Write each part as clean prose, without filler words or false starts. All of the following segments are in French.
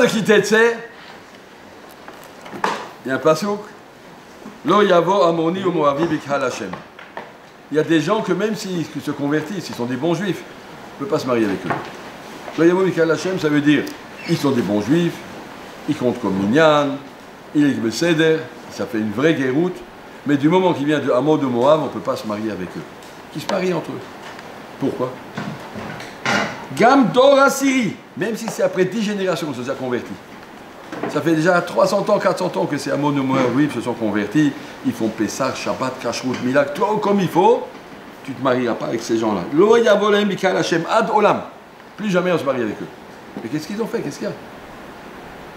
de Kitetse, il y a un pasouk. Lo yavo amoni ou moavi bikhal Hashem. Il y a des gens que même s'ils se convertissent, ils sont des bons juifs, on ne peut pas se marier avec eux. Lo yavo bikhal Hashem, ça veut dire, ils sont des bons juifs, ils comptent comme minyan, ils est beseder, ça fait une vraie guéroute, mais du moment qu'il vient de Hamo de Moab, on ne peut pas se marier avec eux. Qui se marient entre eux. Pourquoi? Gam Dora Syrie, même si c'est après 10 générations qu'on se soit convertis. Ça fait déjà 300 ans, 400 ans que ces Hamo de Moab juifs se sont convertis, ils font Pessah, Shabbat, Kashrut, Milak, toi comme il faut, tu ne te marieras pas avec ces gens-là. Lo yavolem mikal Hashem ad olam. Plus jamais on se marie avec eux. Mais qu'est-ce qu'ils ont fait? Qu'est-ce qu'il y a?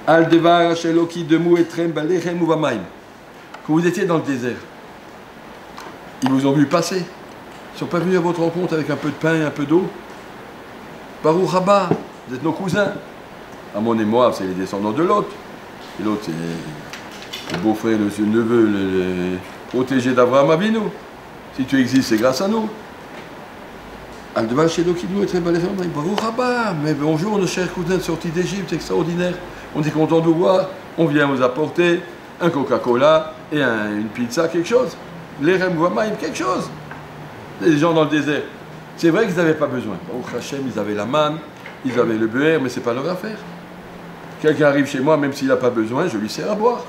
Al devar sheloki demu etrem balechem uvamaim. Quand vous étiez dans le désert, ils vous ont vu passer. Ils ne sont pas venus à votre rencontre avec un peu de pain et un peu d'eau. Baruch Haba, vous êtes nos cousins. Amon et Moab, c'est les descendants de Lot. Et l'autre, c'est le beau-frère, le neveu, le protégé d'Abraham Avinu. Si tu existes, c'est grâce à nous. Al devar sheloki demu etrem balechem uvamaim. Baruch Haba, mais bonjour, nos chers cousins sortis d'Égypte, c'est extraordinaire. On est content de vous voir, on vient vous apporter un Coca-Cola et une pizza, quelque chose. Les Remwamaim, quelque chose. Les gens dans le désert. C'est vrai qu'ils n'avaient pas besoin. Au Hachem, ils avaient la manne, ils avaient le beurre, mais ce n'est pas leur affaire. Quelqu'un arrive chez moi, même s'il n'a pas besoin, je lui sers à boire.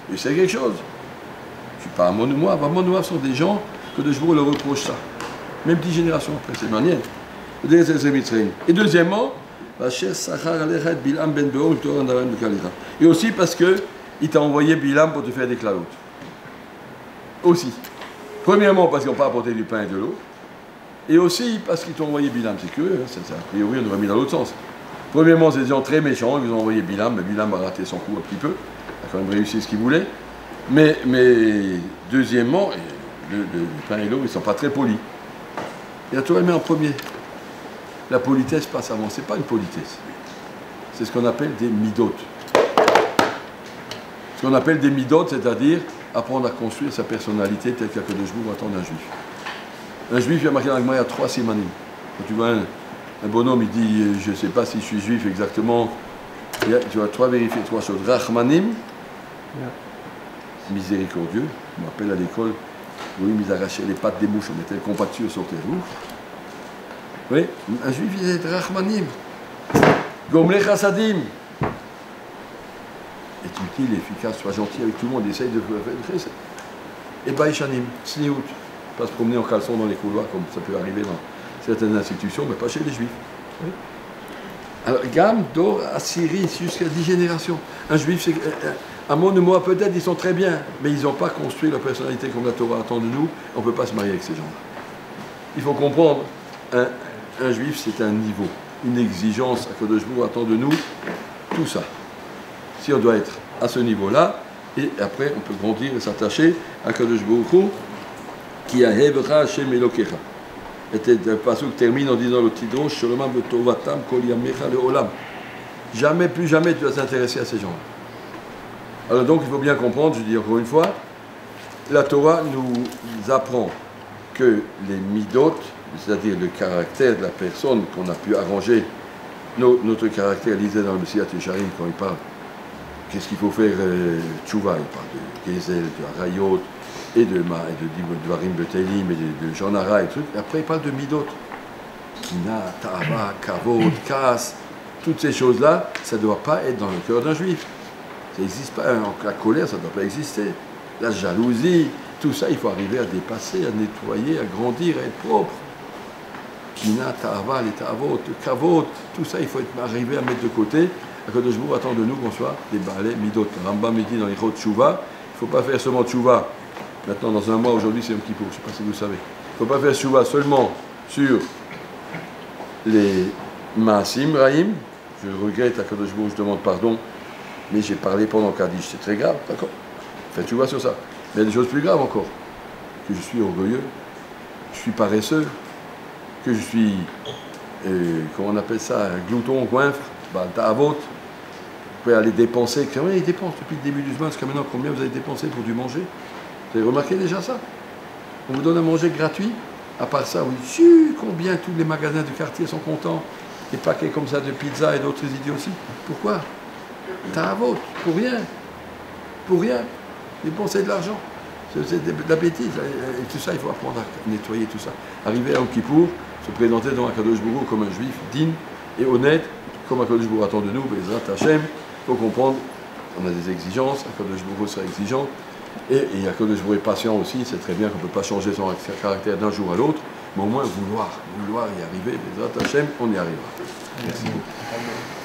Je lui sers quelque chose. Je ne suis pas à mon Moab. À mon Moab sont des gens que de jour leur reproche ça. Même 10 générations après, c'est manière. Et deuxièmement, et aussi parce qu'il t'a envoyé Bilam pour te faire des clalotes. Aussi. Premièrement parce qu'ils n'ont pas apporté du pain et de l'eau. Et aussi parce qu'ils t'ont envoyé Bilam. C'est curieux, hein, a priori on aurait mis dans l'autre sens. Premièrement, c'est des gens très méchants, ils vous ont envoyé Bilam, mais Bilam a raté son coup un petit peu. Il a quand même réussi ce qu'il voulait. Mais deuxièmement, le pain et l'eau, ils ne sont pas très polis. Et la Torah met en premier. La politesse passe avant. Ce n'est pas une politesse. C'est ce qu'on appelle des midot. Ce qu'on appelle des midot, c'est-à-dire apprendre à construire sa personnalité telle qu'Akadosh Baruch Hu attend d'un juif. Un juif, il y a marqué dans la Gemara, il y a 3 simanim. Quand tu vois un bonhomme, il dit, je ne sais pas si je suis juif exactement, tu vas 3 vérifier 3 choses. Rachmanim, miséricordieux. On m'appelle à l'école, oui, ils arrachaient les pattes des mouches, on mettait le compacture sur tes roues. Oui, un juif, il est Rachmanim. Gomlech Hasadim. Est utile, efficace, sois gentil avec tout le monde, essaye de faire ça. Et Baïchanim, Sniout. Pas se promener en caleçon dans les couloirs comme ça peut arriver dans certaines institutions, mais pas chez les juifs. Oui. Alors, Gam, Dor, Assyrie, jusqu'à 10 générations. Un juif, c'est. À mon de moi, peut-être, ils sont très bien, mais ils n'ont pas construit leur personnalité comme la Torah attend de nous. On ne peut pas se marier avec ces gens-là. Il faut comprendre. Un juif, c'est un niveau, une exigence à Kadosh Baruch Hu attend de nous, tout ça. Si on doit être à ce niveau-là, et après on peut grandir et s'attacher à Kadosh Baruch Hu, qui a Hebra Hashem Elokecha. Et le passage termine en disant le Tidrosh, Sholomam Betovatam Kol Yamecha le Olam. Jamais, plus jamais tu vas s'intéresser à ces gens-là. Alors donc il faut bien comprendre, je dis encore une fois, la Torah nous apprend que les midot, c'est-à-dire le caractère de la personne qu'on a pu arranger, notre caractère, lisez dans le Messiah Yesharim quand il parle, qu'est-ce qu'il faut faire, Tchouva, il parle de Gezel, de Arayot, et de Dvarim Betelim, et de Jonara, et trucs. Et après il parle de midot, Kina, Ta'ava, Kavod, Kas, toutes ces choses-là, ça ne doit pas être dans le cœur d'un juif. Ça n'existe pas, la colère, ça ne doit pas exister. La jalousie, tout ça, il faut arriver à dépasser, à nettoyer, à grandir, à être propre. Kina, Ta'ava, les Ta'avot, Kavot, tout ça, il faut arriver à mettre de côté. Akadosh Baruch Hu attend de nous qu'on soit des balais midot. Rambam dit dans les Chot Tchouva, il ne faut pas faire seulement Tchouva. Maintenant, dans un mois, aujourd'hui, c'est un petit peu, je ne sais pas si vous savez. Il ne faut pas faire Tchouva seulement sur les Maasim Raïm. Je regrette, Akadosh Baruch Hu, je demande pardon, mais j'ai parlé pendant Kaddish, c'est très grave, d'accord? Faites Tchouva sur ça. Mais il y a des choses plus graves encore. Que je suis orgueilleux, que je suis paresseux, que je suis, comment on appelle ça, un glouton, goinfre, ta'avot. Vous pouvez aller dépenser. Combien ils dépensent depuis le début du mois jusqu'à maintenant? Combien vous avez dépensé pour du manger? Vous avez remarqué déjà ça? On vous donne à manger gratuit. À part ça, oui, combien tous les magasins du quartier sont contents. Des paquets comme ça de pizza et d'autres idioties. Pourquoi? t'as un vote, pour rien. Pour rien. Dépenser de l'argent. C'est de la bêtise. Et tout ça, il faut apprendre à nettoyer tout ça. Arriver à Yom Kippour, se présenter devant Akadosh Bourou comme un juif digne et honnête, comme Akadosh Bourou attend de nous, Bezrat Hashem. Il faut comprendre, on a des exigences, Akadosh Bourou sera exigeant. Et Akadosh Bourou est patient aussi, c'est très bien qu'on ne peut pas changer son caractère d'un jour à l'autre, mais au moins vouloir y arriver, Bezrat Hashem, on y arrivera. Merci beaucoup.